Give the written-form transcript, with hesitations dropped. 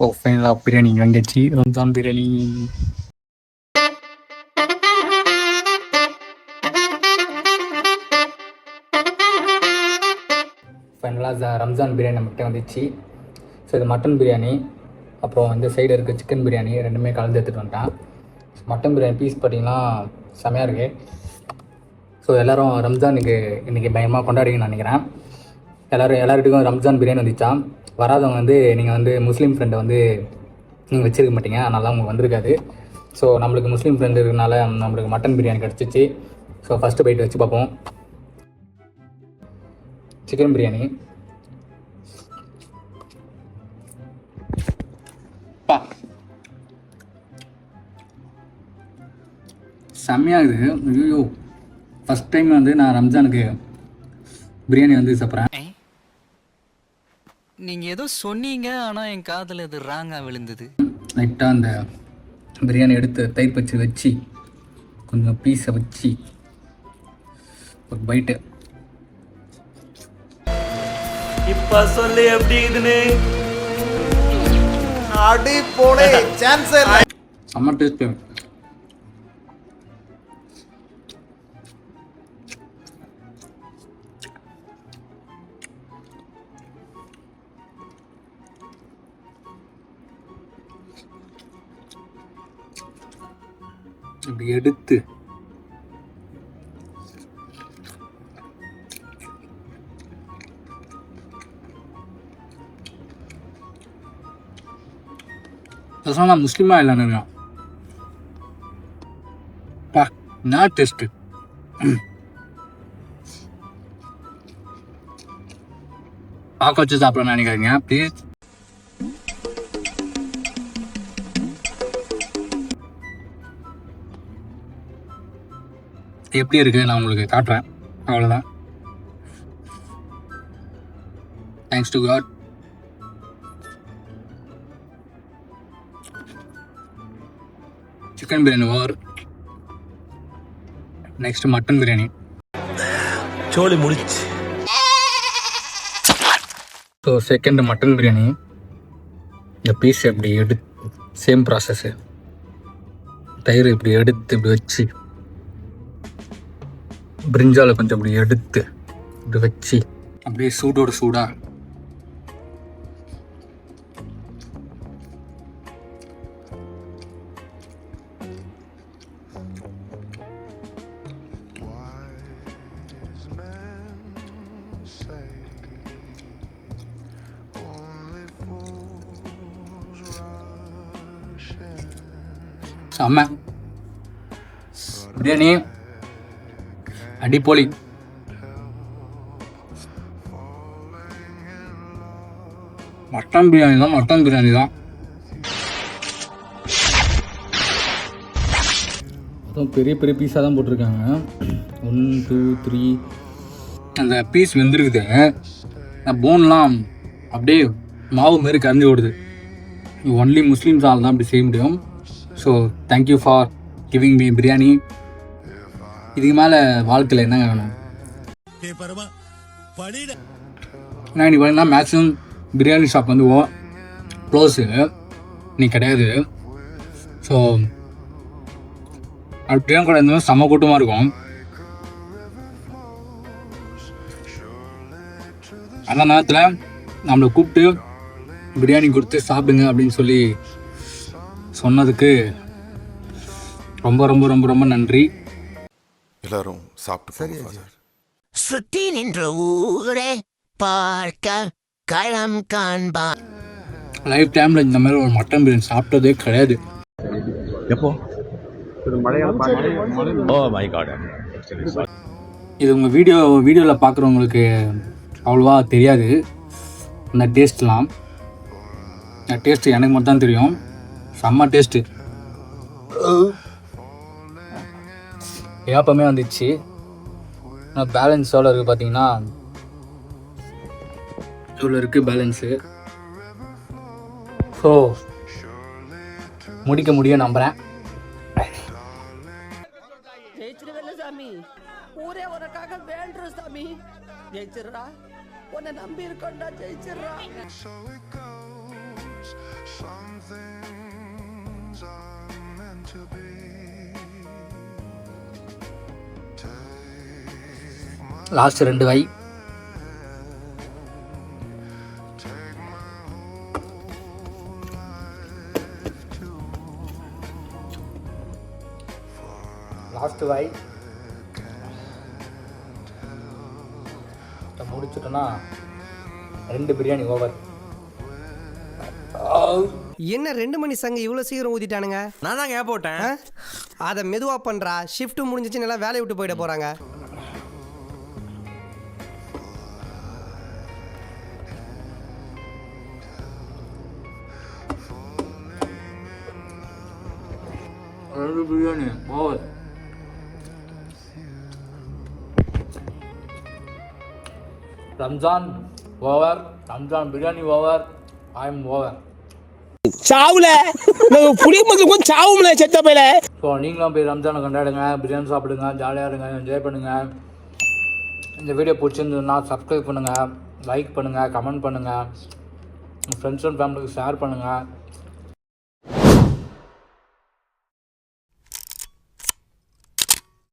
ஃபைனலாக பிரியாணி வாங்கியாச்சு. ரம்ஜான் பிரியாணி. ஃபைனலாக ரம்ஜான் பிரியாணி நம்மகிட்ட வந்துச்சு. ஸோ இது மட்டன் பிரியாணி, அப்புறம் இந்த சைடு இருக்குது சிக்கன் பிரியாணி, ரெண்டுமே கலந்து எடுத்துகிட்டு வந்துட்டேன். மட்டன் பிரியாணி பீஸ் பார்த்திங்கன்னா செமையாக இருக்குது. ஸோ எல்லோரும் ரம்ஜானுக்கு இன்றைக்கி பயமாக கொண்டாடுவீங்கன்னு நினைக்கிறேன். எல்லாருக்கும் ரம்ஜான் பிரியாணி வந்துச்சான். வராதவங்க நீங்கள் முஸ்லீம் ஃப்ரெண்டை நீங்கள் வச்சுருக்க மாட்டீங்க, அதனால உங்களுக்கு வந்திருக்காது. ஸோ நம்மளுக்கு முஸ்லீம் ஃப்ரெண்டு இருக்கிறனால நம்மளுக்கு மட்டன் பிரியாணி கிடச்சிச்சு. ஸோ ஃபஸ்ட்டு பைட்டு வச்சு பார்ப்போம். சிக்கன் பிரியாணி செம்மையாகுது. ஐயோ, ஃபஸ்ட் டைம் நான் ரம்ஜானுக்கு பிரியாணி சாப்பிட்றேன். நீங்கள் ஏதோ சொன்னீங்க, ஆனால் என் காதில் இது ராங்காக விழுந்தது. லைட்டாக அந்த பிரியாணி எடுத்து தயிர் பச்சி வச்சு கொஞ்சம் பீஸை வச்சு ஒரு பைட்டு. இப்போ சொல்லு எப்படி இதுன்னு அடி போடே சான்ஸ் இல்லை. செம்ம டேஸ்ட். இப்படி எடுத்து நான் முஸ்லீமா இல்லைன்னு நான் டெஸ்ட். பார்க்க வச்சு சாப்பிடணும்னு நினைக்கிறீங்க ப்ளீஸ். எப்படி இருக்கு நான் உங்களுக்கு காட்டுறேன், அவ்வளோதான். Thanks to God. Chicken biryani over. Next mutton biryani. சோலி முடிச்சு. So second mutton biryani. இந்த பீஸ் எப்படி எடுத்து சேம் ப்ராசஸ்ஸு. தயிர் இப்படி எடுத்து இப்படி வச்சு பிரிஞ்சால கொஞ்சம் அப்படி எடுத்து இப்படி வச்சு அப்படியே சூடோட சூடாக செம்ம பிரியாணி, அடிப்பொலி. மட்டன் பிரியாணி தான். பெரிய பெரிய பீஸாக தான் போட்டிருக்காங்க. 1 2 3. அந்த பீஸ் வெந்திருக்குது. போன்லாம் அப்படியே மாவு மாரி கரைஞ்சி ஓடுது. ஒன்லி முஸ்லீம்ஸ் ஆள் தான் அப்படி செய்ய முடியும். So thank you for giving me biryani. இதுக்கு மேலே வாழ்க்கையில் என்னங்க வேணும்? நான் இன்னைக்கு பார்த்தீங்கன்னா மேக்ஸிமம் பிரியாணி ஷாப் க்ளோஸு இன்னைக்கு கிடையாது. ஸோ அப்படியே கூட இருந்தோம், செம்ம கூட்டமாக இருக்கும். அந்த நேரத்தில் நம்மளை கூப்பிட்டு பிரியாணி கொடுத்து சாப்பிடுங்க அப்படின்னு சொல்லி சொன்னதுக்கு ரொம்ப ரொம்ப ரொம்ப ரொம்ப நன்றி. எல்லாரும் சாப்பிட்டு சுற்றி நின்ற ஊரே பார்க்க களம் காண்பான். லைஃப் டைமில் இந்த மாதிரி ஒரு மட்டன் பிரியாணி சாப்பிட்டதே கிடையாது. எப்போ இது உங்கள் வீடியோவில் பார்க்குறவங்களுக்கு அவ்வளோவா தெரியாது. இந்த டேஸ்ட்லாம் இந்த டேஸ்ட்டு எனக்கு மட்டும் தான் தெரியும். செம்ம டேஸ்ட்டு. ஏப்பமே வந்துச்சு. பேலன்ஸ் எவ்வளோ இருக்குது பார்த்தீங்கன்னா இவ்வளோ இருக்குது பேலன்ஸு. ஸோ முடிக்க முடியும் நம்புகிறேன். சாமி, ஊரே உனக்காக வேண்டுற சாமி. ஜெயிச்சிடுறா, உன்னை நம்பி இருக்கோண்டா, ஜெயிச்சிடுறா. லாஸ்ட் 2 வாய். லாஸ்ட் வாய் முடிச்சுட்டோன்னா 2 பிரியாணி ஓவர். என்ன 2 மணி சங்க இவ்வளோ சீக்கிரம் ஊதிட்டானுங்க? நான் தாங்க போட்டேன். அதை மெதுவாக பண்ணுறா. ஷிஃப்ட் முடிஞ்சிச்சு, நல்லா வேலையை விட்டு போயிட போகிறாங்க. Biryani over. Ramzan over, Ramzan biryani over, I am over. சாவுல புளிய மக்களுக்கும் சாவும்ல செத்த பையில. ஸோ நீங்களும் போய் ரம்ஜானை கொண்டாடுங்க, பிரியாணி சாப்பிடுங்க, ஜாலியாக இருங்க, என்ஜாய் பண்ணுங்கள். இந்த வீடியோ பிடிச்சிருந்ததுன்னா சப்ஸ்கிரைப் பண்ணுங்கள், லைக் பண்ணுங்கள், கமெண்ட் பண்ணுங்கள், உங்கள் ஃப்ரெண்ட்ஸ் அண்ட் ஃபேமிலிக்கு ஷேர் பண்ணுங்கள்.